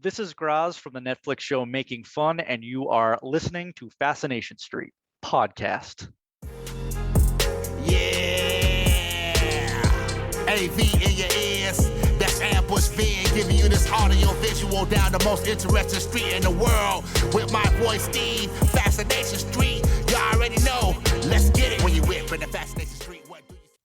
This is Graz from the Netflix show Making Fun, and you are listening to Fascination Street podcast. Yeah, AV in your ears. That's Ambush being giving you this audio visual down the most interesting street in the world with my boy Steve. Fascination Street, you already know. Let's get it when you whip in the Fascination Street.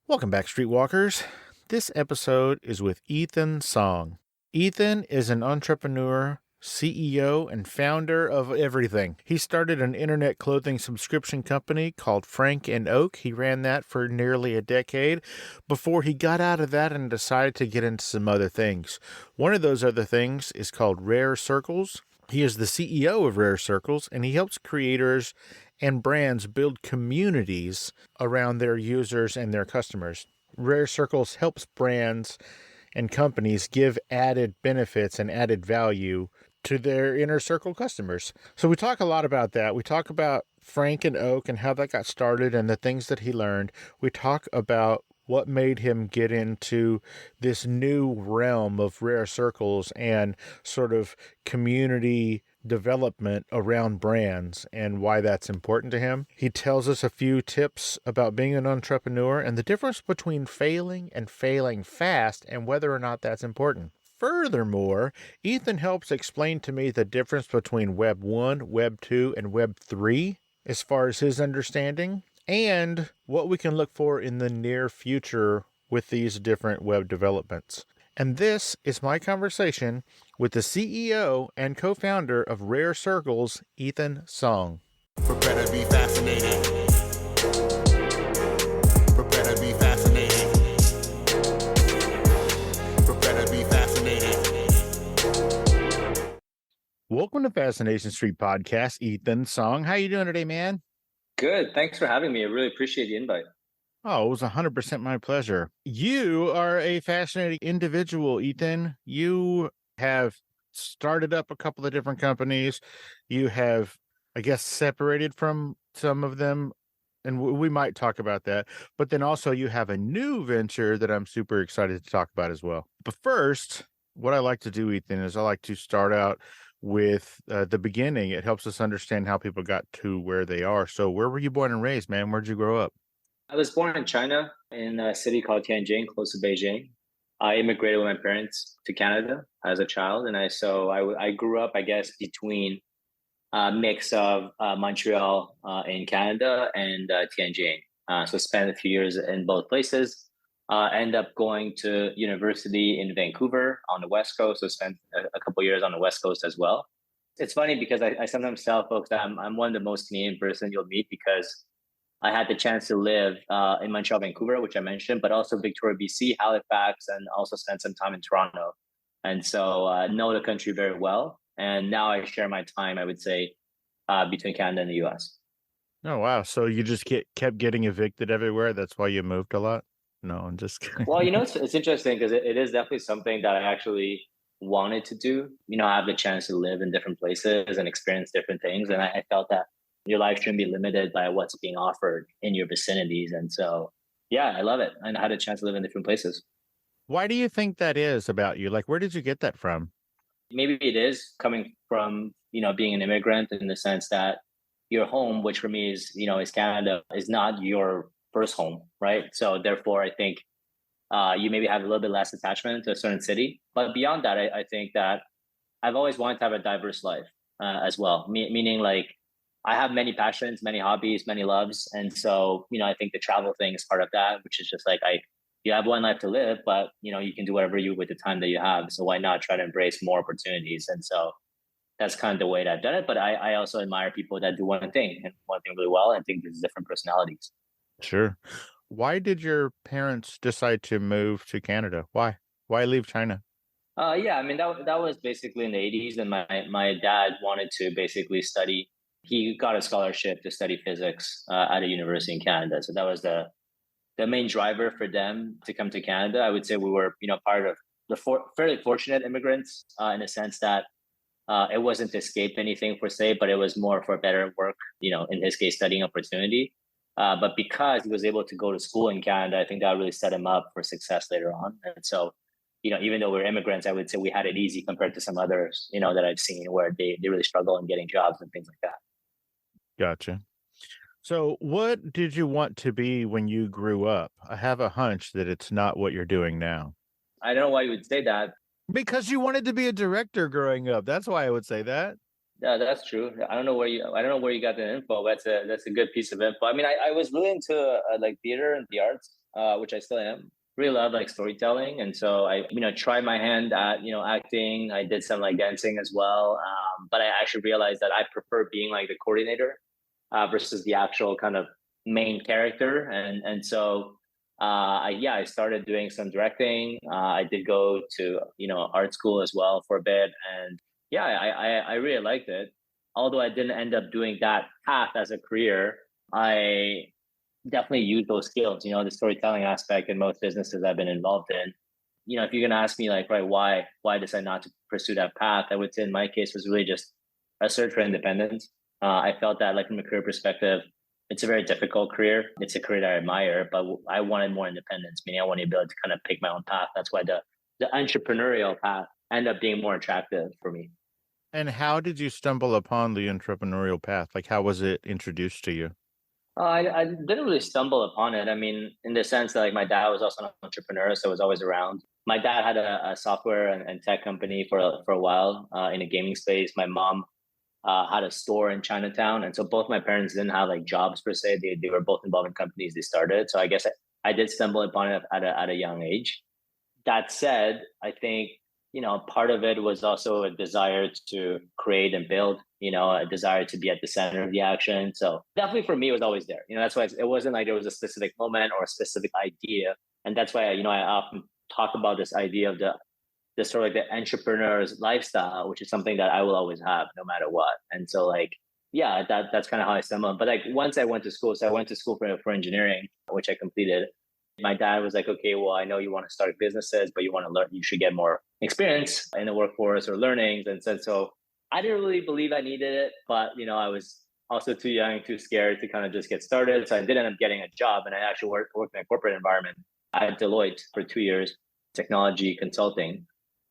Welcome back, Streetwalkers. This episode is with Ethan Song. Ethan is an entrepreneur, CEO, and founder of everything. He started an internet clothing subscription company called Frank and Oak. He ran that for nearly a decade before he got out of that and decided to get into some other things. One of those other things is called Rare Circles. He is the CEO of Rare Circles, and he helps creators and brands build communities around their users and their customers. Rare Circles helps brands and companies give added benefits and added value to their inner circle customers. So we talk a lot about that. We talk about Frank and Oak and how that got started and the things that he learned. We talk about what made him get into this new realm of Rare Circles and sort of community development around brands and why that's important to him. He tells us a few tips about being an entrepreneur and the difference between failing and failing fast and whether or not that's important. Furthermore, Ethan helps explain to me the difference between Web 1, Web 2, and Web 3 as far as his understanding, and what we can look for in the near future with these different web developments. And this is my conversation with the CEO and co-founder of Rare Circles, Ethan Song. Prepare to be fascinated. Prepare to be fascinated. Prepare to be fascinated. Welcome to Fascination Street podcast, Ethan Song. How you doing today, man? Good. Thanks for having me. I really appreciate the invite. Oh, it was 100% my pleasure. You are a fascinating individual, Ethan. You have started up a couple of different companies. You have, I guess, separated from some of them, and we might talk about that. But then also you have a new venture that I'm super excited to talk about as well. But first, what I like to do, Ethan, is I like to start out with the beginning. It helps us understand how people got to where they are. So where were you born and raised, man? Where'd you grow up? I was born in China, in a city called Tianjin, close to Beijing. I immigrated with my parents to Canada as a child, and I grew up, I guess, between a mix of Montreal in Canada and Tianjin. So spent a few years in both places. Ended up going to university in Vancouver on the West Coast. So spent a couple years on the West Coast as well. It's funny because I sometimes tell folks that I'm one of the most Canadian person you'll meet because I had the chance to live in Montreal, Vancouver, which I mentioned, but also Victoria, BC, Halifax, and also spent some time in Toronto. And so know the country very well. And now I share my time, I would say, between Canada and the US. Oh, wow. So you just kept getting evicted everywhere? That's why you moved a lot? No, I'm just kidding. Well, it's interesting because it is definitely something that I actually wanted to do. I have the chance to live in different places and experience different things. And I felt that your life shouldn't be limited by what's being offered in your vicinities. And so, yeah, I love it. And I had a chance to live in different places. Why do you think that is about you? Like, where did you get that from? Maybe it is coming from, being an immigrant in the sense that your home, which for me is Canada, is not your first home, right? So therefore, I think you maybe have a little bit less attachment to a certain city. But beyond that, I think that I've always wanted to have a diverse life as well, meaning like, I have many passions, many hobbies, many loves. And so, I think the travel thing is part of that, which is just like, you have one life to live, but, you can do whatever you with the time that you have. So why not try to embrace more opportunities? And so that's kind of the way that I've done it. But I also admire people that do one thing and one thing really well. I think there's different personalities. Sure. Why did your parents decide to move to Canada? Why leave China? Yeah, I mean, that was basically in the 80s. And my dad wanted to basically study. He got a scholarship to study physics at a university in Canada. So that was the main driver for them to come to Canada. I would say we were, part of the fairly fortunate immigrants in a sense that it wasn't to escape anything per se, but it was more for better work, in his case, studying opportunity. But because he was able to go to school in Canada, I think that really set him up for success later on. And so even though we're immigrants, I would say we had it easy compared to some others, that I've seen where they really struggle in getting jobs and things like that. Gotcha. So, what did you want to be when you grew up? I have a hunch that it's not what you're doing now. I don't know why you would say that. Because you wanted to be a director growing up. That's why I would say that. Yeah, that's true. I don't know where you got the info. But that's a good piece of info. I mean, I was really into like theater and the arts, which I still am. Really love like storytelling, and so I tried my hand at acting. I did some like dancing as well, but I actually realized that I prefer being like the coordinator versus the actual kind of main character, and so I started doing some directing. I did go to art school as well for a bit, and yeah, I really liked it. Although I didn't end up doing that path as a career, I definitely use those skills. The storytelling aspect in most businesses I've been involved in. If you're gonna ask me like, right, why decide not to pursue that path, I would say in my case was really just a search for independence. I felt that like from a career perspective, it's a very difficult career. It's a career that I admire, but I wanted more independence, meaning I wanted to be able to kind of pick my own path. That's why the entrepreneurial path ended up being more attractive for me. And how did you stumble upon the entrepreneurial path? Like, how was it introduced to you? I didn't really stumble upon it. I mean, in the sense that like my dad was also an entrepreneur, so was always around. My dad had a software and tech company for a while in a gaming space. My mom had a store in Chinatown, and so both my parents didn't have like jobs per se. They were both involved in companies they started. So I guess I did stumble upon it at a young age. That said, I think part of it was also a desire to create and build, a desire to be at the center of the action. So definitely for me, it was always there. That's why it wasn't like there was a specific moment or a specific idea. And that's why, I often talk about this idea of the sort of like the entrepreneur's lifestyle, which is something that I will always have no matter what. And so like, yeah, that's kind of how I stumbled. But like once I went to school, so I went to school for engineering, which I completed. My dad was like, okay, well, I know you want to start businesses, but you want to learn, you should get more experience in the workforce or learnings. And so I didn't really believe I needed it, but I was also too young, too scared to kind of just get started. So I did end up getting a job, and I actually worked in a corporate environment at Deloitte for 2 years, technology consulting.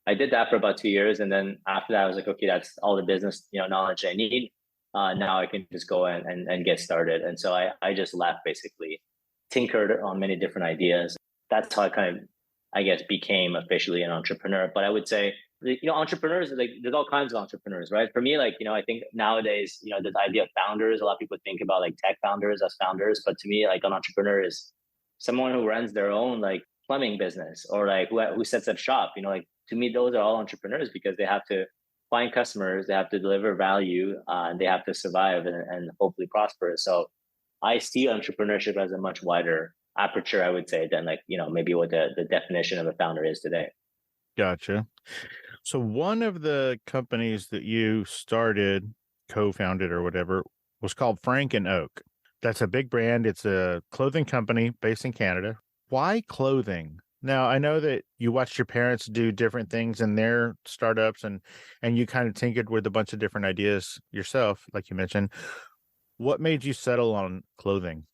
I did that for about 2 years. And then after that, I was like, okay, that's all the business, knowledge I need. Now I can just go and get started. And so I just left, basically tinkered on many different ideas. That's how I kind of, I guess, became officially an entrepreneur. But I would say, entrepreneurs, like there's all kinds of entrepreneurs, right? For me, like, I think nowadays, the idea of founders, a lot of people think about like tech founders as founders. But to me, like an entrepreneur is someone who runs their own like plumbing business or like who sets up shop, like to me, those are all entrepreneurs because they have to find customers, they have to deliver value, and they have to survive and hopefully prosper. So I see entrepreneurship as a much wider aperture, I would say, than like, maybe what the definition of a founder is today. Gotcha. So, one of the companies that you started, co-founded or whatever, was called Frank and Oak. That's a big brand. It's a clothing company based in Canada. Why clothing? Now, I know that you watched your parents do different things in their startups and you kind of tinkered with a bunch of different ideas yourself, like you mentioned. What made you settle on clothing?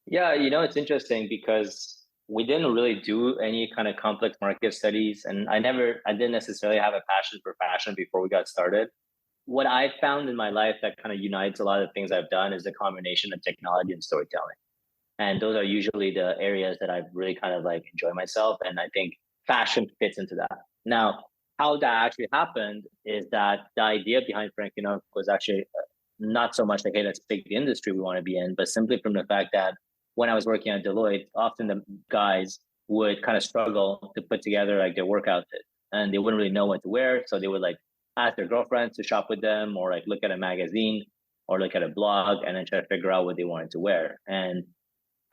Yeah, it's interesting because we didn't really do any kind of complex market studies. And I didn't necessarily have a passion for fashion before we got started. What I found in my life that kind of unites a lot of the things I've done is the combination of technology and storytelling. And those are usually the areas that I really kind of like enjoy myself. And I think fashion fits into that. Now, how that actually happened is that the idea behind Frank was actually not so much like, hey, let's pick the industry we want to be in, but simply from the fact that when I was working at Deloitte, often the guys would kind of struggle to put together like their work outfit and they wouldn't really know what to wear. So they would like ask their girlfriends to shop with them or like look at a magazine or look at a blog and then try to figure out what they wanted to wear. And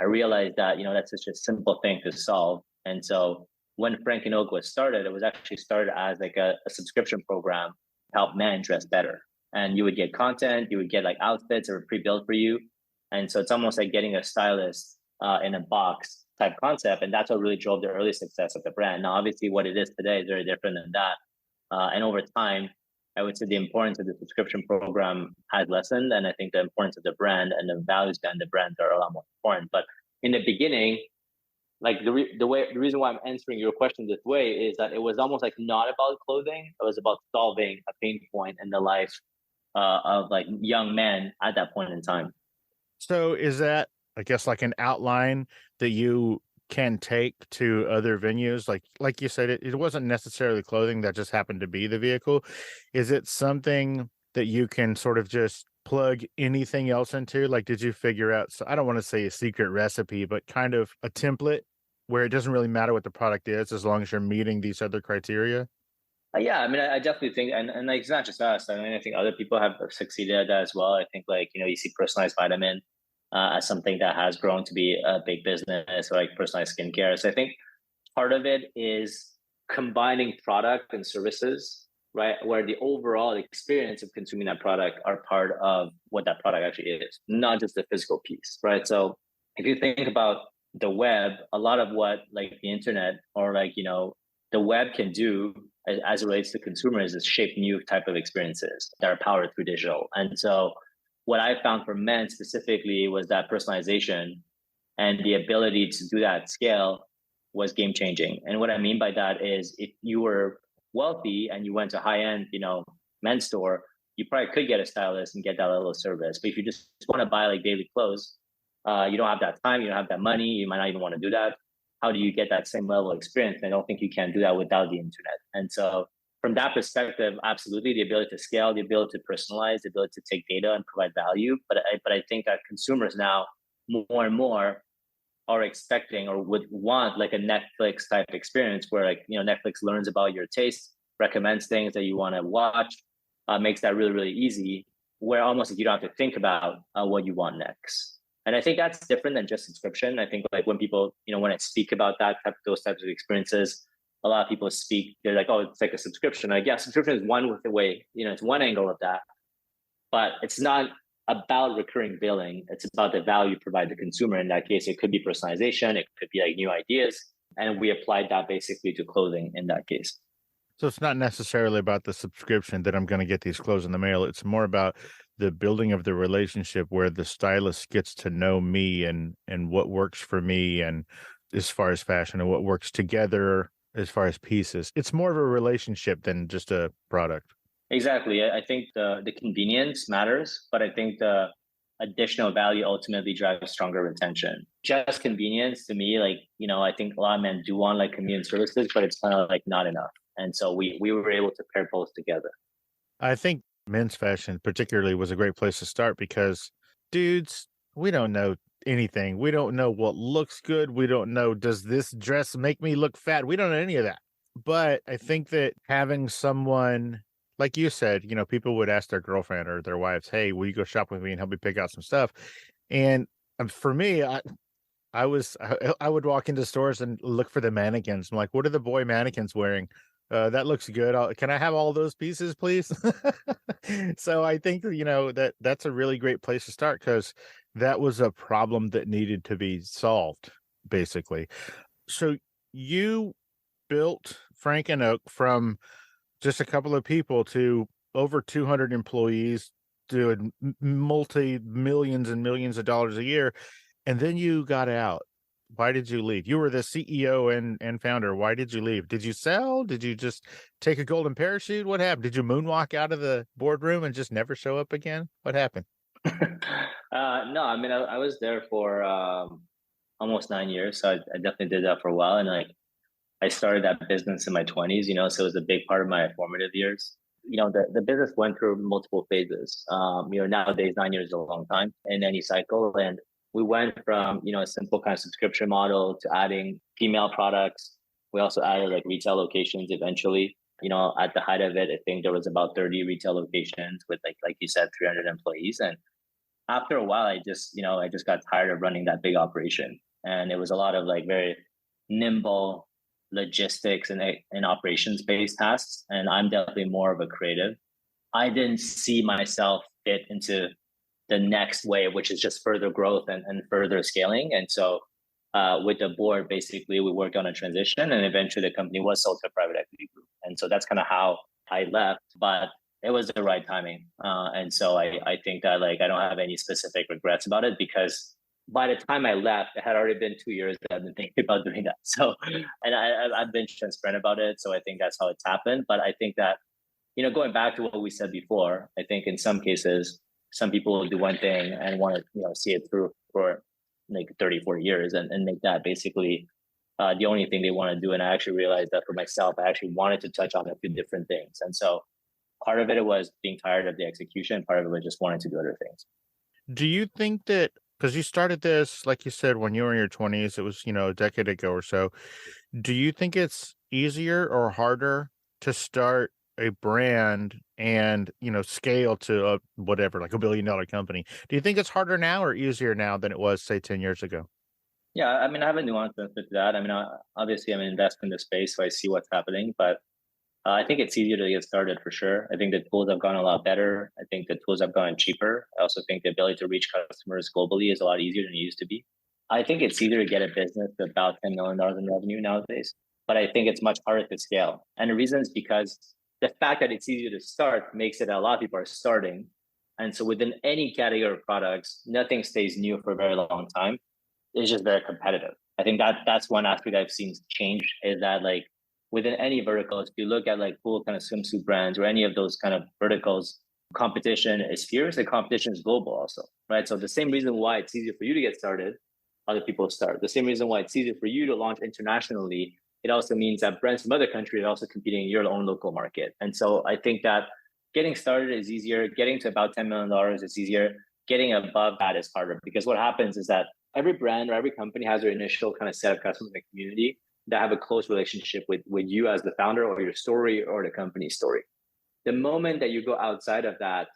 I realized that, that's such a simple thing to solve. And so when Frank and Oak was started, it was actually started as like a subscription program to help men dress better. And you would get content, you would get like outfits that were pre-built for you. And so it's almost like getting a stylist in a box type concept. And that's what really drove the early success of the brand. Now, obviously what it is today is very different than that. And over time, I would say the importance of the subscription program has lessened. And I think the importance of the brand and the values behind the brand are a lot more important. But in the beginning, like the reason why I'm answering your question this way is that it was almost like not about clothing. It was about solving a pain point in the life of like young men at that point in time. So is that, I guess, like an outline that you can take to other venues? Like you said, it wasn't necessarily clothing that just happened to be the vehicle. Is it something that you can sort of just plug anything else into? Like, did you figure out, so I don't want to say a secret recipe, but kind of a template where it doesn't really matter what the product is as long as you're meeting these other criteria? Yeah, I mean, I definitely think, and like it's not just us. I mean, I think other people have succeeded at that as well. I think like you see personalized vitamin as something that has grown to be a big business, or like personalized skincare. So I think part of it is combining product and services, right? Where the overall experience of consuming that product are part of what that product actually is, not just the physical piece, right? So if you think about the web, a lot of what like the internet or like the web can do as it relates to consumers is shape new type of experiences that are powered through digital. And so what I found for men specifically was that personalization and the ability to do that at scale was game changing. And what I mean by that is if you were wealthy and you went to high end, men's store, you probably could get a stylist and get that level of service. But if you just want to buy like daily clothes, you don't have that time, you don't have that money, you might not even want to do that. How do you get that same level of experience? And I don't think you can do that without the internet. And so from that perspective, absolutely the ability to scale, the ability to personalize, the ability to take data and provide value. But I think that consumers now more and more are expecting or would want like a Netflix type experience where like, Netflix learns about your taste, recommends things that you want to watch, makes that really, really easy, where almost like you don't have to think about what you want next. And I think that's different than just subscription. I think like when people, when I speak about those types of experiences, a lot of people speak, they're like, oh, it's like a subscription. Like, yeah, subscription is one with the way, it's one angle of that, but it's not about recurring billing. It's about the value provided to the consumer. In that case, it could be personalization. It could be like new ideas. And we applied that basically to clothing in that case. So it's not necessarily about the subscription that I'm going to get these clothes in the mail. It's more about the building of the relationship where the stylist gets to know me and what works for me, and as far as fashion, and what works together as far as pieces. It's more of a relationship than just a product. Exactly. I think the convenience matters, but I think the additional value ultimately drives stronger retention. Just convenience to me, like, I think a lot of men do want like convenient services, but it's kind of like not enough. And so we were able to pair both together. I think men's fashion particularly was a great place to start because dudes, we don't know anything. We don't know what looks good. We don't know, does this dress make me look fat? We don't know any of that. But I think that having someone, like you said, people would ask their girlfriend or their wives, hey, will you go shop with me and help me pick out some stuff? And for me, I would walk into stores and look for the mannequins. I'm like, what are the boy mannequins wearing? That looks good. Can I have all those pieces, please? So I think, that's a really great place to start because that was a problem that needed to be solved, basically. So you built Frank and Oak from just a couple of people to over 200 employees doing multi-millions and millions of dollars a year. And then you got out. Why did you leave? You were the CEO and founder. Why did you leave? Did you sell? Did you just take a golden parachute? What happened? Did you moonwalk out of the boardroom and just never show up again? What happened? No, I mean, I was there for almost 9 years. So I definitely did that for a while. And like, I started that business in my 20s, so it was a big part of my formative years. The business went through multiple phases. Nowadays, 9 years is a long time in any cycle. And we went from, a simple kind of subscription model to adding female products. We also added like retail locations eventually. At the height of it, I think there was about 30 retail locations with like you said, 300 employees. And after a while, I just got tired of running that big operation. And it was a lot of like very nimble logistics and operations based tasks. And I'm definitely more of a creative. I didn't see myself fit into the next wave, which is just further growth and further scaling. And so with the board, basically, we worked on a transition and eventually the company was sold to a private equity group. And so that's kind of how I left, but it was the right timing. And so I think that like, I don't have any specific regrets about it because by the time I left, it had already been 2 years that I've been thinking about doing that. So, and I've been transparent about it. So I think that's how it's happened. But I think that, going back to what we said before, I think in some cases, some people will do one thing and want to, see it through for like 30, 40 years and make that basically the only thing they want to do. And I actually realized that for myself, I actually wanted to touch on a few different things. And so part of it was being tired of the execution. Part of it was just wanting to do other things. Do you think that because you started this, like you said, when you were in your 20s, it was, a decade ago or so. Do you think it's easier or harder to start a brand and, scale to whatever, like $1 billion company? Do you think it's harder now or easier now than it was, say, 10 years ago? Yeah, I mean, I have a nuanced answer to that. I mean, obviously, I'm an investor in the space, so I see what's happening. But I think it's easier to get started for sure. I think the tools have gotten a lot better. I think the tools have gotten cheaper. I also think the ability to reach customers globally is a lot easier than it used to be. I think it's easier to get a business to about $10 million in revenue nowadays, but I think it's much harder to scale. And the reason is because the fact that it's easier to start makes it that a lot of people are starting. And so within any category of products, nothing stays new for a very long time. It's just very competitive. I think that's one aspect I've seen change is that like within any verticals, if you look at like cool kind of swimsuit brands or any of those kind of verticals, competition is fierce. The competition is global also, right? So the same reason why it's easier for you to get started, other people start. The same reason why it's easier for you to launch internationally, it also means that brands from other countries are also competing in your own local market. And so I think that getting started is easier. Getting to about $10 million is easier. Getting above that is harder because what happens is that every brand or every company has their initial kind of set of customers in the community that have a close relationship with you as the founder or your story or the company's story. The moment that you go outside of that,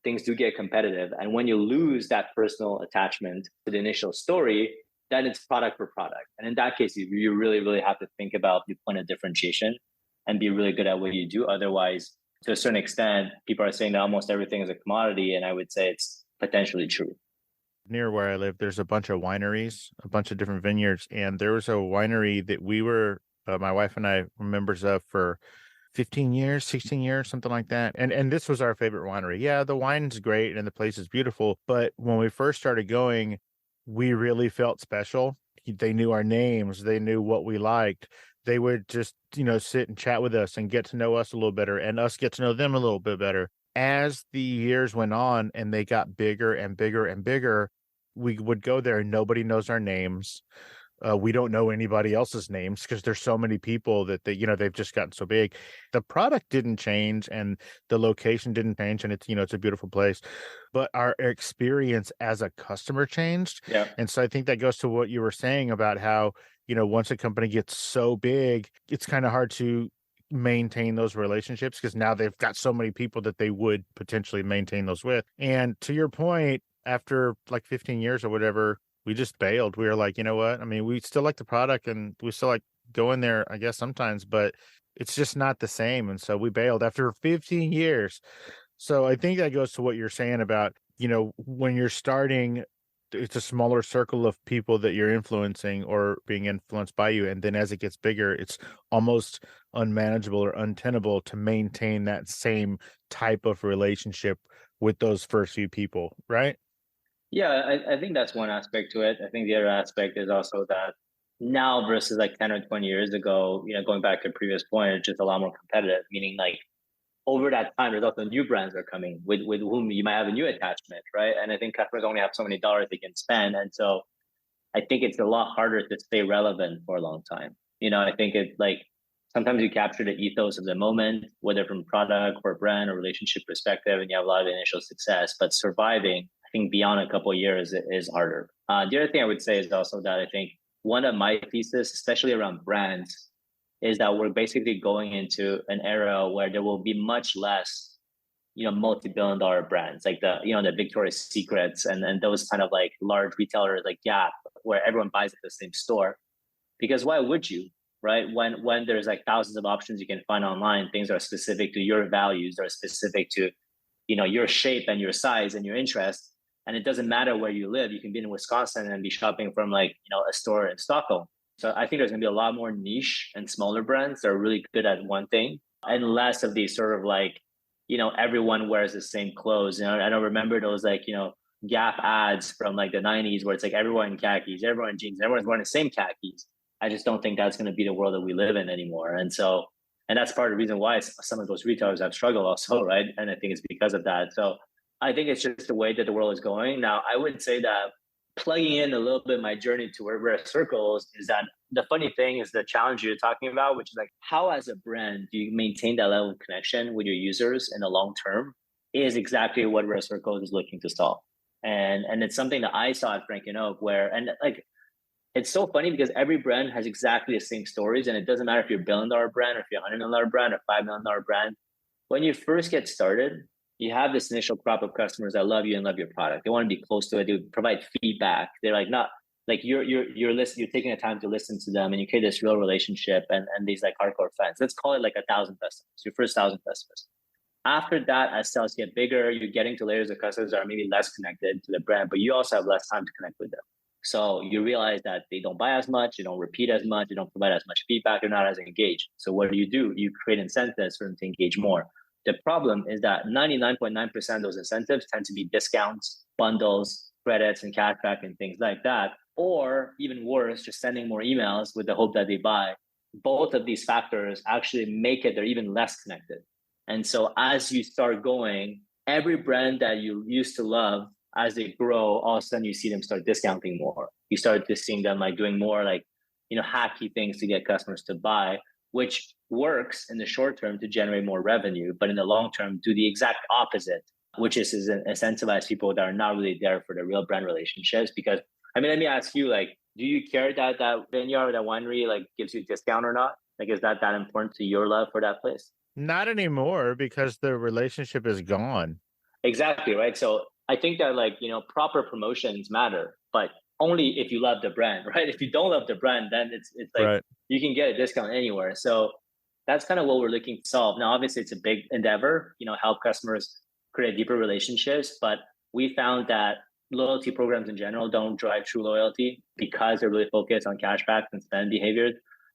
things do get competitive. And when you lose that personal attachment to the initial story, then it's product for product. And in that case, you really, really have to think about the point of differentiation and be really good at what you do. Otherwise, to a certain extent, people are saying that almost everything is a commodity. And I would say it's potentially true. Near where I live, there's a bunch of wineries, a bunch of different vineyards. And there was a winery that we were, my wife and I were members of for 15 years, 16 years, something like that. And this was our favorite winery. Yeah, the wine's great and the place is beautiful. But when we first started going, we really felt special. They knew our names. They knew what we liked. They would just, sit and chat with us and get to know us a little better and us get to know them a little bit better. As the years went on and they got bigger and bigger and bigger, we would go there and nobody knows our names. We don't know anybody else's names because there's so many people that they've just gotten so big. The product didn't change and the location didn't change, and it's a beautiful place, but our experience as a customer changed. Yeah. And so I think that goes to what you were saying about how, once a company gets so big, it's kind of hard to maintain those relationships because now they've got so many people that they would potentially maintain those with. And to your point, after like 15 years or whatever, we just bailed. We were like, you know what? I mean, we still like the product and we still like going there, I guess, sometimes, but it's just not the same. And so we bailed after 15 years. So I think that goes to what you're saying about, when you're starting, it's a smaller circle of people that you're influencing or being influenced by you. And then as it gets bigger, it's almost unmanageable or untenable to maintain that same type of relationship with those first few people, right? Yeah, I think that's one aspect to it. I think the other aspect is also that now versus like 10 or 20 years ago, going back to a previous point, it's just a lot more competitive, meaning like over that time, there's also new brands that are coming with whom you might have a new attachment, right? And I think customers only have so many dollars they can spend. And so I think it's a lot harder to stay relevant for a long time. I think it's like sometimes you capture the ethos of the moment, whether from product or brand or relationship perspective, and you have a lot of initial success, but surviving, I think beyond a couple of years is harder. The other thing I would say is also that I think one of my thesis, especially around brands, is that we're basically going into an era where there will be much less, multi-billion-dollar brands like the Victoria's Secrets and those kind of like large retailers like Gap, where everyone buys at the same store. Because why would you, right? When there's like thousands of options you can find online, things are specific to your values, are specific to, your shape and your size and your interest. And it doesn't matter where you live. You can be in Wisconsin and be shopping from like, a store in Stockholm. So I think there's going to be a lot more niche and smaller brands that are really good at one thing and less of these sort of like, everyone wears the same clothes. I don't remember those like, Gap ads from like the 90s where it's like everyone in khakis, everyone in jeans, everyone's wearing the same khakis. I just don't think that's going to be the world that we live in anymore. And so, and that's part of the reason why some of those retailers have struggled also, right? And I think it's because of that. So I think it's just the way that the world is going. Now, I would say that plugging in a little bit my journey to Rare Circles is that the funny thing is the challenge you're talking about, which is like how as a brand do you maintain that level of connection with your users in the long term is exactly what Rare Circles is looking to solve. And it's something that I saw at Frank and Oak where, and like, it's so funny because every brand has exactly the same stories. And it doesn't matter if you're $1 billion brand or if you're $100 million brand or $5 million brand. When you first get started, you have this initial crop of customers that love you and love your product. They want to be close to it. They provide feedback. They're like, not like you're taking the time to listen to them and you create this real relationship and these like hardcore fans. Let's call it like 1,000 customers, your first 1,000 customers. After that, as sales get bigger, you're getting to layers of customers that are maybe less connected to the brand, but you also have less time to connect with them. So you realize that they don't buy as much, they don't repeat as much, they don't provide as much feedback, they're not as engaged. So what do? You create incentives for them to engage more. The problem is that 99.9% of those incentives tend to be discounts, bundles, credits, and cashback and things like that. Or even worse, just sending more emails with the hope that they buy. Both of these factors actually make it they're even less connected. And so as you start going, every brand that you used to love, as they grow, all of a sudden you see them start discounting more. You start just seeing them like doing more like, hacky things to get customers to buy, which works in the short term to generate more revenue, but in the long term, do the exact opposite, which is incentivize people that are not really there for the real brand relationships. Because let me ask you, like, do you care that vineyard or that winery like gives you a discount or not? Like, is that important to your love for that place? Not anymore because the relationship is gone. Exactly, right? So I think that proper promotions matter, but only if you love the brand, right? If you don't love the brand, then it's like Right. you can get a discount anywhere. So that's kind of what we're looking to solve. Now, obviously it's a big endeavor, help customers create deeper relationships, but we found that loyalty programs in general don't drive true loyalty because they're really focused on cashbacks and spend behaviors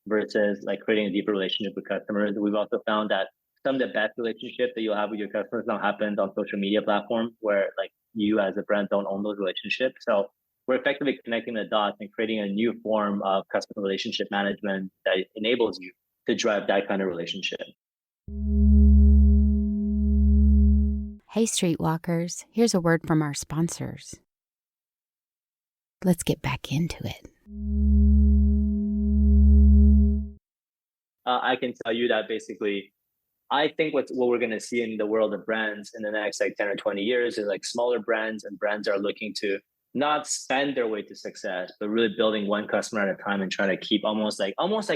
versus like creating a deeper relationship with customers. We've also found that some of the best relationships that you'll have with your customers don't happen on social media platforms where like you as a brand don't own those relationships. So we're effectively connecting the dots and creating a new form of customer relationship management that enables you to drive that kind of relationship. Hey, streetwalkers, here's a word from our sponsors. Let's get back into it. I can tell you that basically, I think what we're going to see in the world of brands in the next like 10 or 20 years is like smaller brands, and brands are looking to not spend their way to success, but really building one customer at a time and trying to keep almost like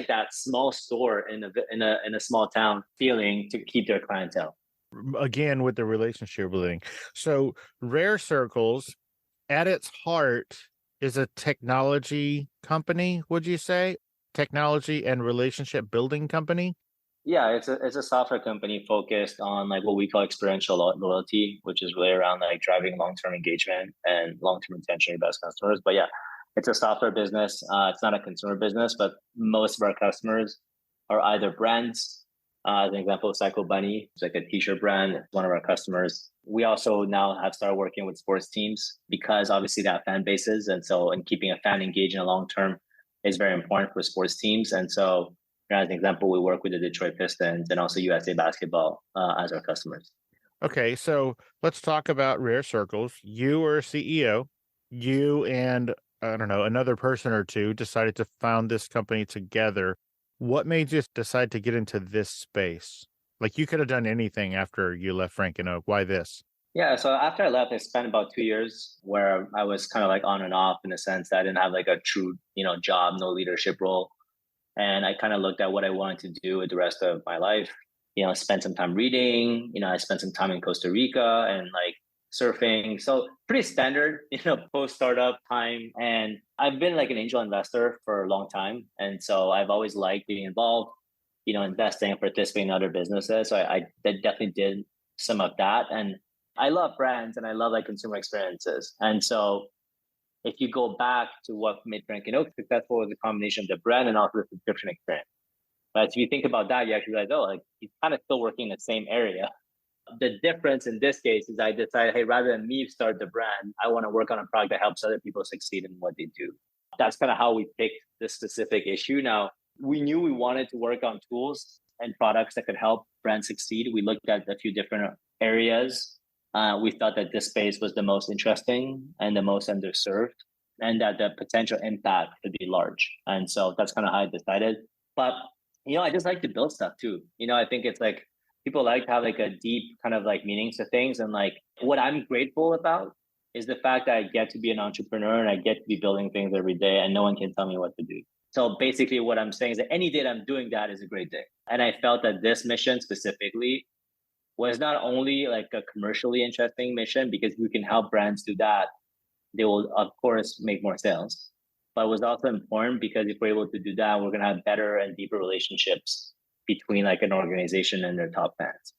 that small store in a small town feeling to keep their clientele. Again, with the relationship building. So Rare Circles at its heart is a technology company, would you say? Technology and relationship building company? Yeah, it's a software company focused on like what we call experiential loyalty, which is really around like driving long-term engagement and long-term retention of best customers. But yeah, it's a software business. It's not a consumer business, but most of our customers are either brands. As an example, Psycho Bunny, it's like a t-shirt brand, it's one of our customers. We also now have started working with sports teams because obviously they have fan bases. And keeping a fan engaged in the long term is very important for sports teams. And so as an example, we work with the Detroit Pistons and also USA Basketball as our customers. Okay, so let's talk about Rare Circles. You were CEO. You and, I don't know, another person or two decided to found this company together. What made you decide to get into this space? Like you could have done anything after you left Frank and Oak. Why this? Yeah, so after I left, I spent about 2 years where I was kind of like on and off in the sense that I didn't have like a true, job, no leadership role. And I kind of looked at what I wanted to do with the rest of my life. Spent some time reading. I spent some time in Costa Rica and like surfing. So pretty standard, post startup time. And I've been like an angel investor for a long time. And so I've always liked being involved, investing and participating in other businesses. So I definitely did some of that. And I love brands and I love like consumer experiences. And so if you go back to what made Frank and Oak successful, was a combination of the brand and also the subscription experience. But if you think about that, you actually realize, like he's kind of still working in the same area. The difference in this case is I decided, hey, rather than me start the brand, I want to work on a product that helps other people succeed in what they do. That's kind of how we picked this specific issue. Now, we knew we wanted to work on tools and products that could help brands succeed. We looked at a few different areas. We thought that this space was the most interesting and the most underserved, and that the potential impact could be large. And so that's kind of how I decided. But, I just like to build stuff too. I think it's like people like to have like a deep kind of like meanings to things. And like what I'm grateful about is the fact that I get to be an entrepreneur and I get to be building things every day and no one can tell me what to do. So basically what I'm saying is that any day that I'm doing that is a great day. And I felt that this mission specifically was not only like a commercially interesting mission, because we can help brands do that, they will of course make more sales. But it was also important because if we're able to do that, we're going to have better and deeper relationships between like an organization and their top fans.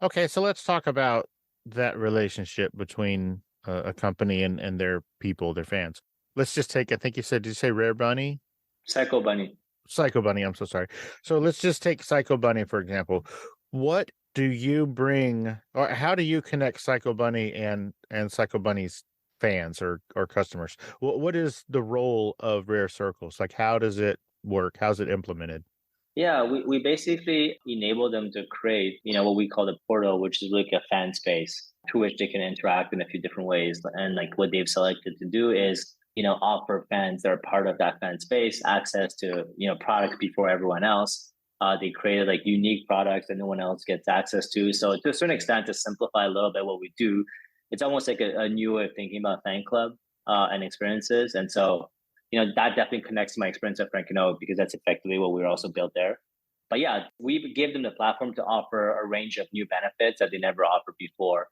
Okay, so let's talk about that relationship between a company and their people, their fans. Let's just take, I think you said, did you say Rare Bunny? Psycho Bunny. Psycho Bunny, I'm so sorry. So let's just take Psycho Bunny, for example. What do you bring, or how do you connect Psycho Bunny and Psycho Bunny's fans or customers? What is the role of Rare Circles? Like, how does it work? How's it implemented? Yeah, we basically enable them to create, what we call the portal, which is like a fan space through which they can interact in a few different ways. And like what they've selected to do is, offer fans that are part of that fan space access to, products before everyone else. They created like unique products that no one else gets access to. So to a certain extent, to simplify a little bit what we do, it's almost like a new way of thinking about fan club and experiences. And so, that definitely connects to my experience at Frank & Oak, because that's effectively what we were also built there. But yeah, we give them the platform to offer a range of new benefits that they never offered before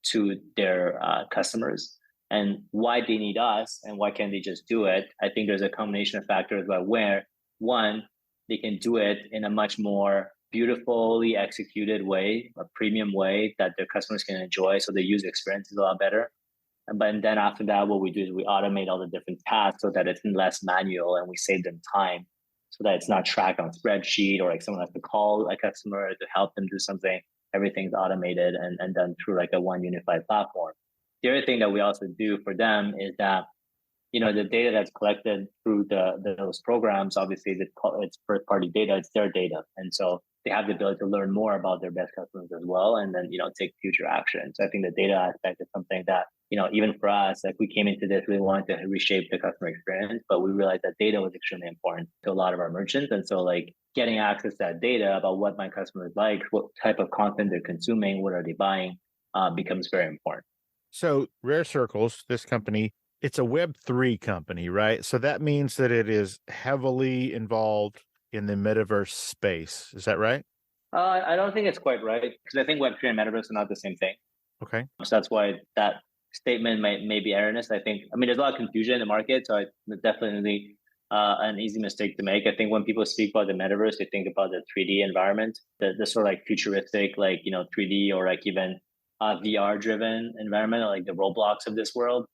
to their customers. And why they need us and why can't they just do it? I think there's a combination of factors about where, one, they can do it in a much more beautifully executed way, a premium way that their customers can enjoy. So the user experience is a lot better. But then after that, what we do is we automate all the different tasks so that it's less manual and we save them time so that it's not tracked on a spreadsheet or like someone has to call a customer to help them do something. Everything's automated and done through like a one unified platform. The other thing that we also do for them is that, the data that's collected through those programs, obviously it's first party data, it's their data. And so they have the ability to learn more about their best customers as well, and then, take future action. So I think the data aspect is something that, even for us, like we came into this, we wanted to reshape the customer experience, but we realized that data was extremely important to a lot of our merchants. And so like getting access to that data about what my customers like, what type of content they're consuming, what are they buying, becomes very important. So Rare Circles, this company, it's a Web3 company, right? So that means that it is heavily involved in the metaverse space. Is that right? I don't think it's quite right, because I think Web3 and metaverse are not the same thing. Okay. So that's why that statement may be erroneous. There's a lot of confusion in the market, so it's definitely an easy mistake to make. I think when people speak about the metaverse, they think about the 3D environment, the sort of like futuristic, like, 3D or like even VR driven environment, like the Roblox of this world.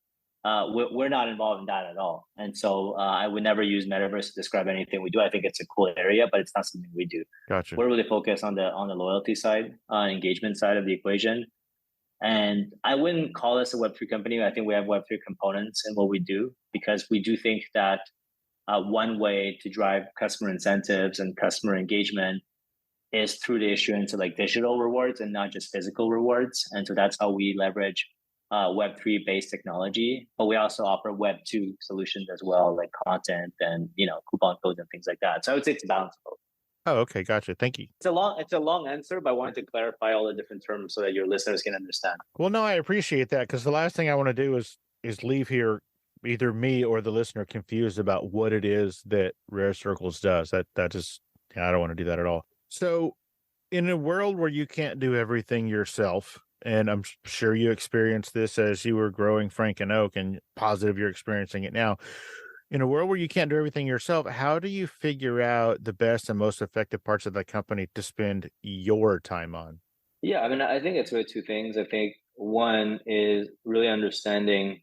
We're not involved in that at all. And so I would never use metaverse to describe anything we do. I think it's a cool area, but it's not something we do. Gotcha. We're really focused on the loyalty side, engagement side of the equation. And I wouldn't call us a Web3 company. I think we have Web3 components in what we do, because we do think that one way to drive customer incentives and customer engagement is through the issuance of like digital rewards and not just physical rewards. And so that's how we leverage Web3 based technology, but we also offer Web2 solutions as well, like content and, coupon codes and things like that. So I would say it's balanced. Oh, okay. Gotcha. Thank you. It's a long answer, but I wanted to clarify all the different terms so that your listeners can understand. Well, no, I appreciate that, because the last thing I want to do is leave here either me or the listener confused about what it is that Rare Circles does. That just, I don't want to do that at all. So in a world where you can't do everything yourself, and I'm sure you experienced this as you were growing Frank & Oak, and positive you're experiencing it now. In a world where you can't do everything yourself, how do you figure out the best and most effective parts of the company to spend your time on? Yeah, I think it's really two things. I think one is really understanding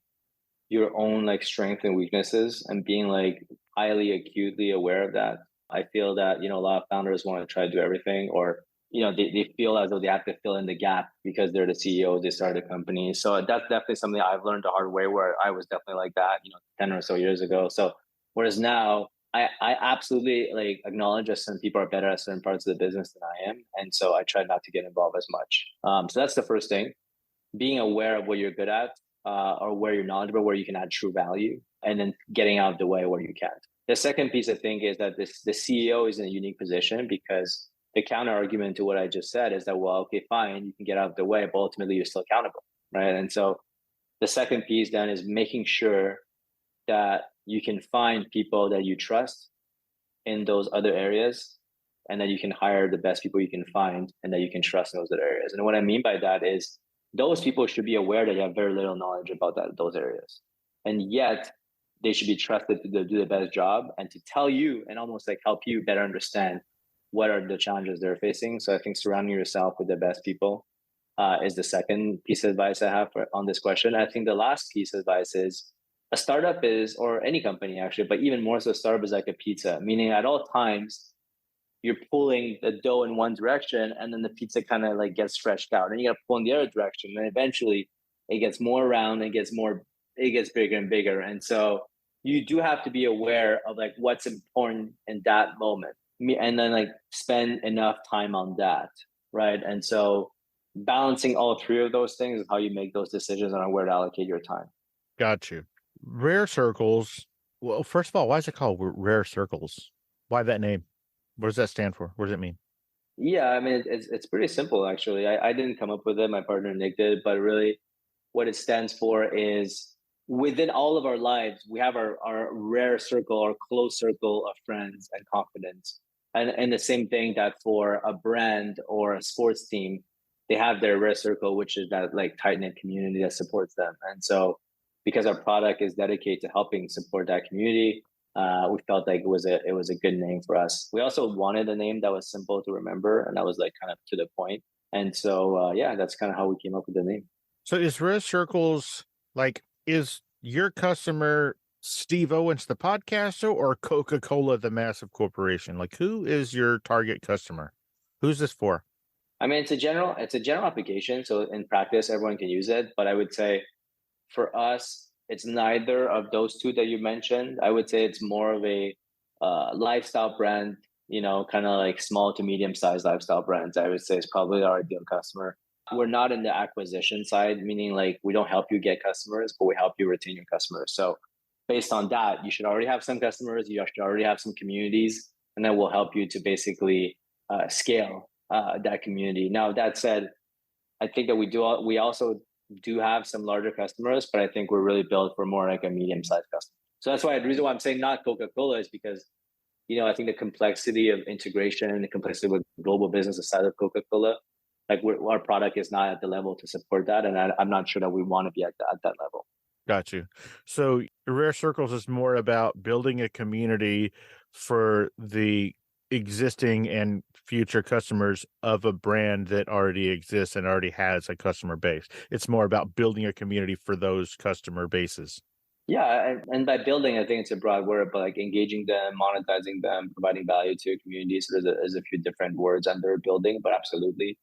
your own like strengths and weaknesses and being like highly acutely aware of that. I feel that, a lot of founders want to try to do everything, or they feel as though they have to fill in the gap because they're the CEO, they started a company. So that's definitely something I've learned the hard way, where I was definitely like that, 10 or so years ago. So whereas now I absolutely like acknowledge that some people are better at certain parts of the business than I am. And so I try not to get involved as much. So that's the first thing, being aware of what you're good at, or where you're knowledgeable, where you can add true value, and then getting out of the way where you can't. The second piece I think is that the CEO is in a unique position, because the counter argument to what I just said is that, well, okay, fine, you can get out of the way, but ultimately you're still accountable, right? And so the second piece then is making sure that you can find people that you trust in those other areas, and that you can hire the best people you can find and that you can trust in those other areas. And what I mean by that is those people should be aware that you have very little knowledge about those areas. And yet they should be trusted to do the best job and to tell you and almost like help you better understand what are the challenges they're facing. So I think surrounding yourself with the best people is the second piece of advice I have on this question. I think the last piece of advice is a startup is, or any company actually, but even more so, a startup is like a pizza, meaning at all times you're pulling the dough in one direction, and then the pizza kind of like gets stretched out, and you got to pull in the other direction, and eventually it gets more round, it gets bigger and bigger. And so you do have to be aware of like what's important in that moment, and then like spend enough time on that, right? And so balancing all three of those things is how you make those decisions on where to allocate your time. Got you. Rare Circles. Well, first of all, why is it called Rare Circles? Why that name? What does that stand for? What does it mean? Yeah, I mean, it's pretty simple, actually. I didn't come up with it. My partner, Nick, did. But really, what it stands for is within all of our lives, we have our rare circle, our close circle of friends and confidence. And the same thing that for a brand or a sports team, they have their rare circle, which is that like tight-knit community that supports them. And so because our product is dedicated to helping support that community, we felt like it was a good name for us. We also wanted a name that was simple to remember, and that was like kind of to the point. And so that's kind of how we came up with the name. So is Rare Circles like, is your customer Steve Owens, the podcaster, or Coca-Cola, the massive corporation? Like, who is your target customer? Who's this for? I mean, it's a general application. So in practice, everyone can use it. But I would say for us, it's neither of those two that you mentioned. I would say it's more of a lifestyle brand, kind of like small to medium sized lifestyle brands. I would say is probably our ideal customer. We're not in the acquisition side, meaning like we don't help you get customers, but we help you retain your customers. So based on that, you should already have some customers, you should already have some communities, and then we'll help you to basically scale that community. Now, that said, I think that we also do have some larger customers, but I think we're really built for more like a medium-sized customer. So that's why the reason why I'm saying not Coca-Cola is because, I think the complexity of integration, the complexity with global business aside of Coca-Cola, like our product is not at the level to support that. And I'm not sure that we want to be at that level. Got you. So Rare Circles is more about building a community for the existing and future customers of a brand that already exists and already has a customer base. It's more about building a community for those customer bases. Yeah, and by building, I think it's a broad word, but like engaging them, monetizing them, providing value to your community. So there's a few different words under building, but absolutely.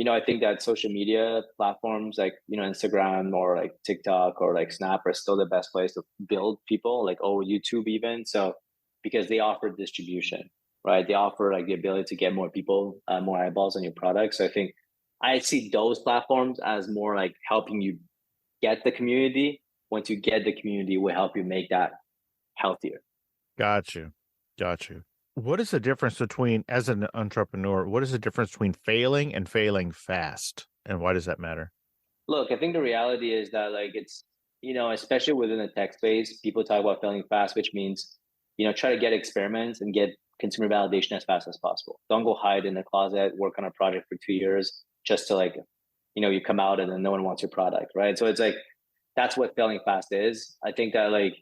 I think that social media platforms like, Instagram or like TikTok or like Snap are still the best place to build people, like, YouTube even. So because they offer distribution, right? They offer like the ability to get more people, more eyeballs on your product. So I think I see those platforms as more like helping you get the community. Once you get the community, will help you make that healthier. Got you. What is the difference between, as an entrepreneur, what is the difference between failing and failing fast? And why does that matter? Look, I think the reality is that like it's, especially within the tech space, people talk about failing fast, which means, try to get experiments and get consumer validation as fast as possible. Don't go hide in the closet, work on a project for 2 years just to like, you come out and then no one wants your product, right? So it's like, that's what failing fast is. I think that like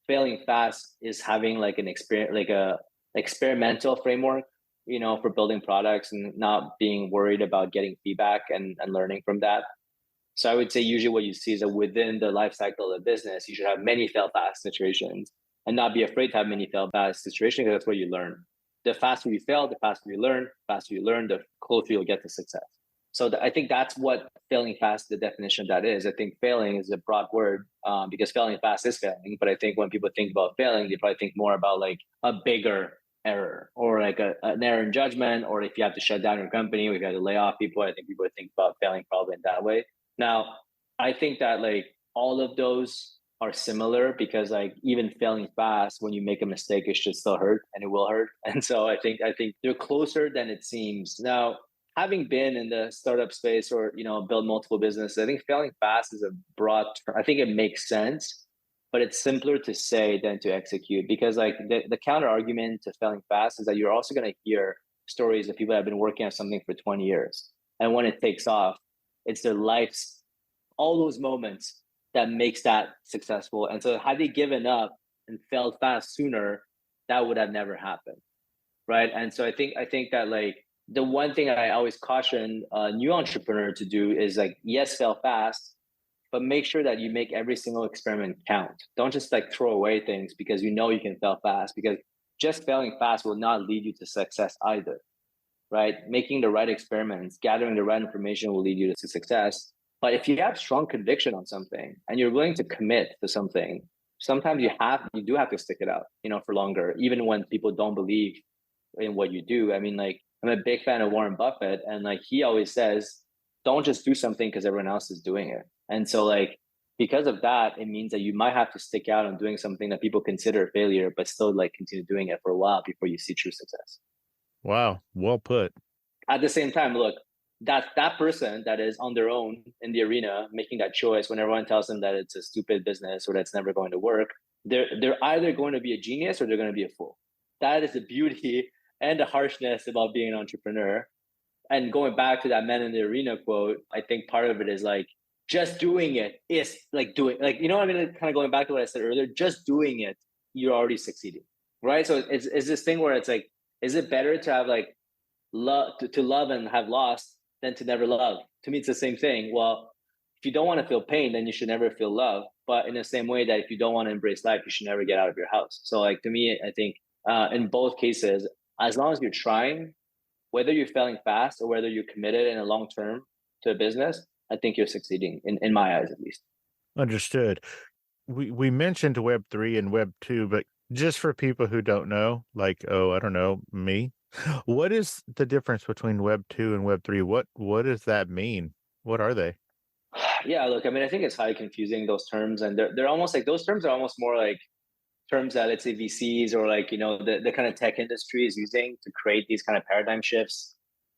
failing fast is having like an experience, like a experimental framework, for building products and not being worried about getting feedback and learning from that. So I would say usually what you see is that within the life cycle of the business, you should have many fail fast situations and not be afraid to have many fail fast situations because that's where you learn. The faster you fail, the faster you learn. The faster you learn, the closer you'll get to success. So I think that's what failing fast, the definition of that is. I think failing is a broad word because failing fast is failing. But I think when people think about failing, they probably think more about like a bigger error or like an error in judgment, or if you have to shut down your company or if you have to lay off people. I think people think about failing probably in that way. Now, I think that like all of those are similar because like even failing fast, when you make a mistake, it should still hurt and it will hurt. And so I think they're closer than it seems. Now, having been in the startup space or, build multiple businesses, I think failing fast is a broad term. I think it makes sense, but it's simpler to say than to execute because like the counter argument to failing fast is that you're also going to hear stories of people that have been working on something for 20 years. And when it takes off, it's their life's, all those moments that makes that successful. And so had they given up and failed fast sooner, that would have never happened. Right. And so I think that like, the one thing I always caution a new entrepreneur to do is like, yes, fail fast, but make sure that you make every single experiment count. Don't just like throw away things because you can fail fast, because just failing fast will not lead you to success either, right? Making the right experiments, gathering the right information will lead you to success. But if you have strong conviction on something and you're willing to commit to something, sometimes you do have to stick it out, for longer, even when people don't believe in what you do. I mean, like, I'm a big fan of Warren Buffett, and like he always says, don't just do something because everyone else is doing it. And so like, because of that, it means that you might have to stick out on doing something that people consider a failure, but still like continue doing it for a while before you see true success. Wow. Well put. At the same time, look, that person that is on their own in the arena, making that choice when everyone tells them that it's a stupid business or that's never going to work, they're either going to be a genius or they're going to be a fool. That is the beauty and the harshness about being an entrepreneur. And going back to that man in the arena quote, I think part of it is like, just doing it is like doing, like, I mean, kind of going back to what I said earlier, just doing it, you're already succeeding, right? So it's this thing where it's like, is it better to have like love, to love and have lost than to never love? To me, it's the same thing. Well, if you don't want to feel pain, then you should never feel love. But in the same way that if you don't want to embrace life, you should never get out of your house. So like, to me, I think in both cases, as long as you're trying, whether you're failing fast or whether you're committed in a long term to a business, I think you're succeeding in my eyes, at least. Understood. We mentioned Web3 and Web2, but just for people who don't know, like, I don't know, me, what is the difference between Web2 and Web3? What does that mean? What are they? Yeah, look, I mean, I think it's highly confusing, those terms. And they're almost like, those terms are almost more like terms that, let's say, VCs or like, the kind of tech industry is using to create these kind of paradigm shifts.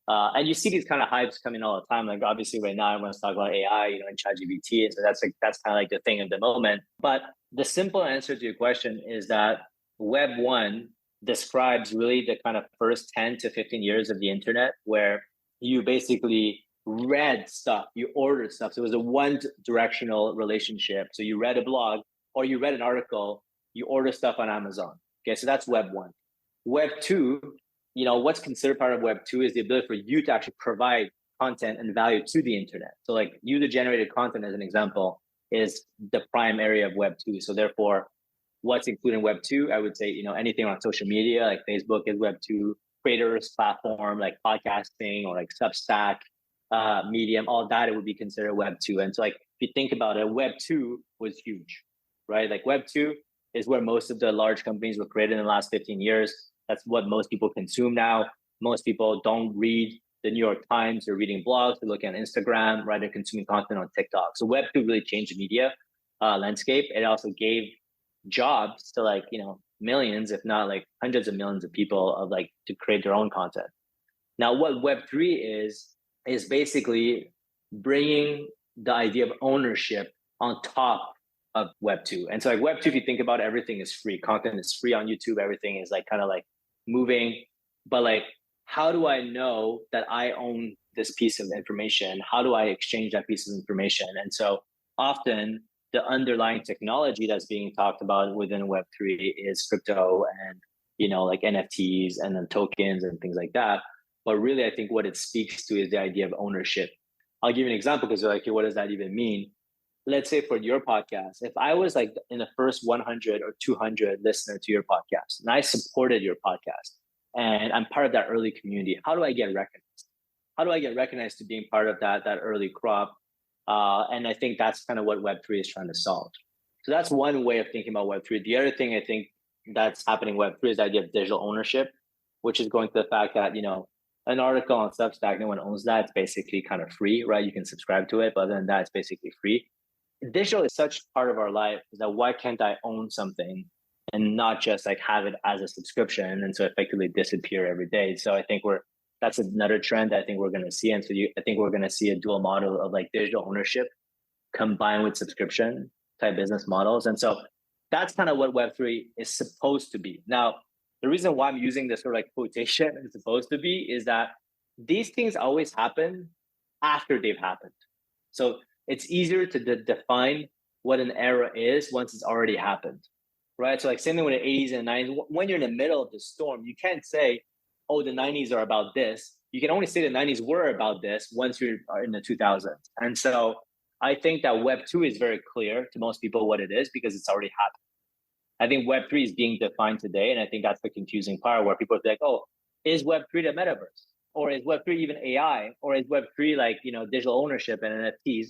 And you see these kind of hypes coming all the time. Like obviously right now everyone's talking about AI, and ChatGPT. And so that's kind of like the thing of the moment. But the simple answer to your question is that Web 1 describes really the kind of first 10 to 15 years of the internet, where you basically read stuff, you ordered stuff. So it was a one directional relationship. So you read a blog or you read an article, you order stuff on Amazon. Okay, so that's Web 1. Web 2, what's considered part of Web 2 is the ability for you to actually provide content and value to the internet. So like user-generated content, as an example, is the prime area of Web 2. So therefore, what's included in Web 2, I would say, anything on social media, like Facebook is Web 2, creators platform, like podcasting or like Substack, Medium, all that, it would be considered Web 2. And so like, if you think about it, Web 2 was huge, right? Like Web 2 is where most of the large companies were created in the last 15 years. That's what most people consume now. Most people don't read the New York Times. They're reading blogs, they're looking at Instagram, right? They're consuming content on TikTok. So Web 2 really changed the media landscape. It also gave jobs to like, millions, if not like hundreds of millions of people of like to create their own content. Now, what Web 3 is basically bringing the idea of ownership on top of Web 2. And so like Web 2, if you think about it, everything is free. Content is free on YouTube. Everything is like kind of like moving. But like, how do I know that I own this piece of information? How do I exchange that piece of information? And so often the underlying technology that's being talked about within Web 3 is crypto and, like NFTs and then tokens and things like that. But really, I think what it speaks to is the idea of ownership. I'll give you an example because you're like, hey, what does that even mean? Let's say for your podcast, if I was like in the first 100 or 200 listener to your podcast and I supported your podcast and I'm part of that early community. How do I get recognized? How do I get recognized to being part of that early crop? And I think that's kind of what Web3 is trying to solve. So that's one way of thinking about Web3. The other thing I think that's happening in Web3 is the idea of digital ownership, which is going to the fact that, an article on Substack, no one owns that. It's basically kind of free, right? You can subscribe to it, but other than that, it's basically free. Digital is such part of our life that why can't I own something and not just like have it as a subscription and so effectively disappear every day? So I think that's another trend that I think we're going to see. And so I think we're going to see a dual model of like digital ownership combined with subscription type business models. And so that's kind of what Web3 is supposed to be. Now, the reason why I'm using this sort of like quotation, it's supposed to be, is that these things always happen after they've happened. So it's easier to define what an era is once it's already happened, right? So like same thing with the 80s and 90s. When you're in the middle of the storm, you can't say, oh, the 90s are about this. You can only say the 90s were about this once you're in the 2000s. And so I think that Web2 is very clear to most people what it is because it's already happened. I think Web3 is being defined today. And I think that's the confusing part where people are like, oh, is Web3 the metaverse? Or is Web3 even AI? Or is Web3 like, digital ownership and NFTs?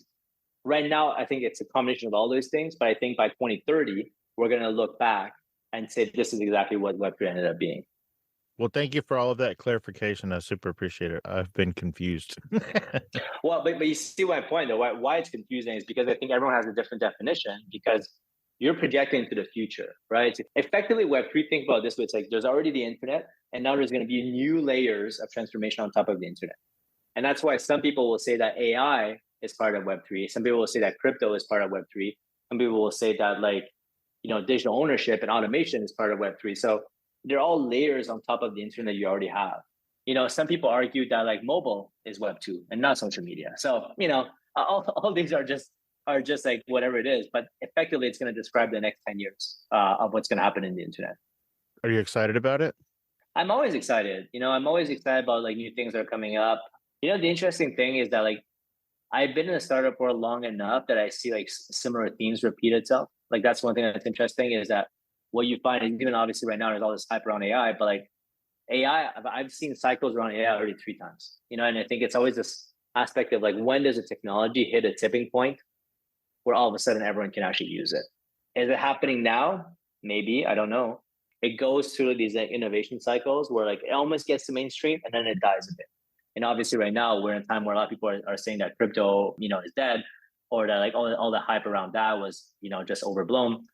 Right now, I think it's a combination of all those things. But I think by 2030, we're going to look back and say, this is exactly what Web3 ended up being. Well, thank you for all of that clarification. I super appreciate it. I've been confused. Well, but you see my point, though. Why it's confusing is because I think everyone has a different definition because you're projecting into the future, right? So effectively, Web3, think about it this way. It's like there's already the internet, and now there's going to be new layers of transformation on top of the internet. And that's why some people will say that AI is part of Web3. Some people will say that crypto is part of Web3. Some people will say that digital ownership and automation is part of Web3. So they're all layers on top of the internet you already have. Some people argue that like mobile is Web2 and not social media. So, all these are just like whatever it is, but effectively it's going to describe the next 10 years of what's going to happen in the internet. Are you excited about it? I'm always excited. I'm always excited about like new things that are coming up. The interesting thing is that like I've been in the startup world long enough that I see like similar themes repeat itself. Like that's one thing that's interesting is that what you find is even obviously right now there's all this hype around AI, but like AI, I've seen cycles around AI already 3 times, and I think it's always this aspect of like, when does a technology hit a tipping point where all of a sudden everyone can actually use it? Is it happening now? Maybe, I don't know. It goes through these like innovation cycles where like it almost gets to mainstream and then it dies a bit. And obviously right now we're in a time where a lot of people are saying that crypto, is dead, or that like all the hype around that was, just overblown.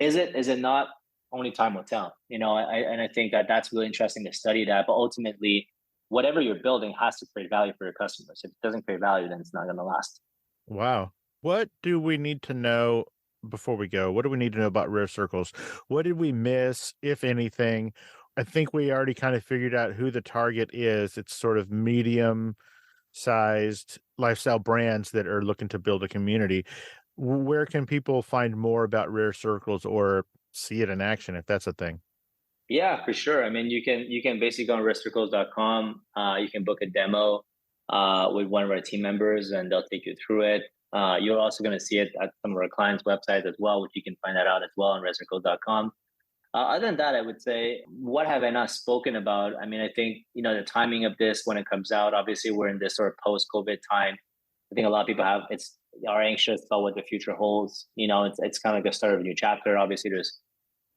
Is it not? Only time will tell, I think that's really interesting to study that. But ultimately, whatever you're building has to create value for your customers. If it doesn't create value, then it's not going to last. Wow. What do we need to know before we go? What do we need to know about Rare Circles? What did we miss, if anything? I think we already kind of figured out who the target is. It's sort of medium-sized lifestyle brands that are looking to build a community. Where can people find more about Rare Circles or see it in action, if that's a thing? Yeah, for sure. I mean, you can basically go on rarecircles.com. You can book a demo with one of our team members, and they'll take you through it. You're also going to see it at some of our clients' websites as well, which you can find that out as well on rarecircles.com. Other than that, I would say, what have I not spoken about? I mean, I think, the timing of this when it comes out, obviously we're in this sort of post-COVID time. I think a lot of people are anxious about what the future holds. It's kind of like the start of a new chapter. Obviously, there's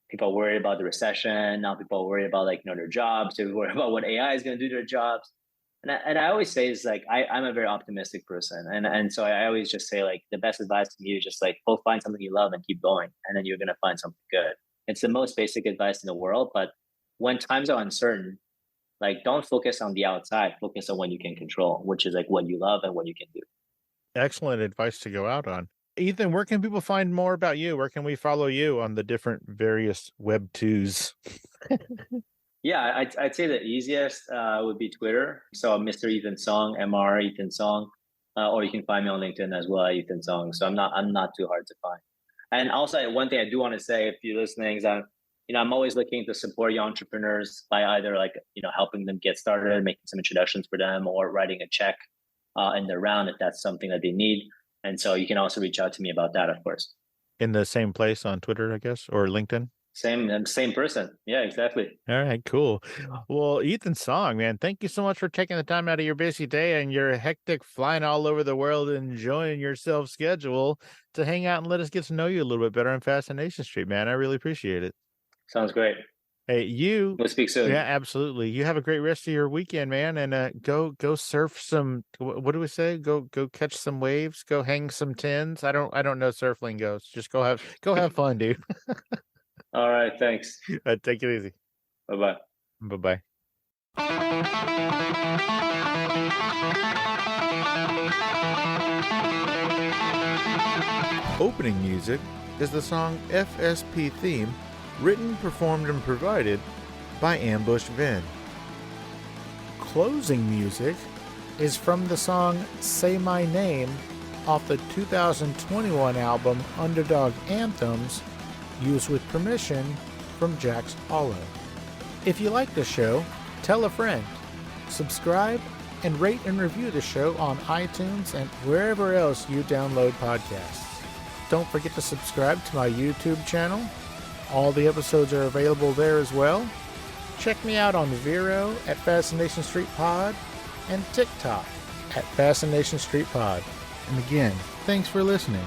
people worried about the recession. Now people are worried about their jobs. They're worried about what AI is going to do to their jobs. And I always say is like, I'm a very optimistic person. And so I always just say like, the best advice to me is just like, go find something you love and keep going. And then you're going to find something good. It's the most basic advice in the world. But when times are uncertain, like don't focus on the outside, focus on what you can control, which is like what you love and what you can do. Excellent advice to go out on. Ethan, where can people find more about you? Where can we follow you on the different various Web2s? Yeah, I'd say the easiest would be Twitter. So Mr. Ethan Song, MR Ethan Song, or you can find me on LinkedIn as well, Ethan Song. So I'm not too hard to find. And also one thing I do want to say, if you're listening, is that I'm always looking to support young entrepreneurs by either helping them get started, making some introductions for them, or writing a check in their round if that's something that they need. And so you can also reach out to me about that, of course. In the same place on Twitter, I guess, or LinkedIn? Same person. Yeah, exactly. All right, cool. Well, Ethan Song, man, thank you so much for taking the time out of your busy day and your hectic flying all over the world and enjoying yourself schedule to hang out and let us get to know you a little bit better on Fascination Street, man. I really appreciate it. Sounds great. Hey, We'll speak soon. yeah, absolutely. You have a great rest of your weekend, man, and go surf some. What do we say? Go catch some waves. Go hang some tins. I don't know surf lingo. Just go have fun, dude. All right. Thanks. Take it easy. Bye-bye. Bye bye. Opening music is the song FSP Theme, written, performed, and provided by Ambush Vin. Closing music is from the song Say My Name off the 2021 album Underdog Anthems, used with permission from Jax Hollow. If you like the show, tell a friend. Subscribe and rate and review the show on iTunes and wherever else you download podcasts. Don't forget to subscribe to my YouTube channel. All the episodes are available there as well. Check me out on Vero at Fascination Street Pod and TikTok at Fascination Street Pod. And again, thanks for listening.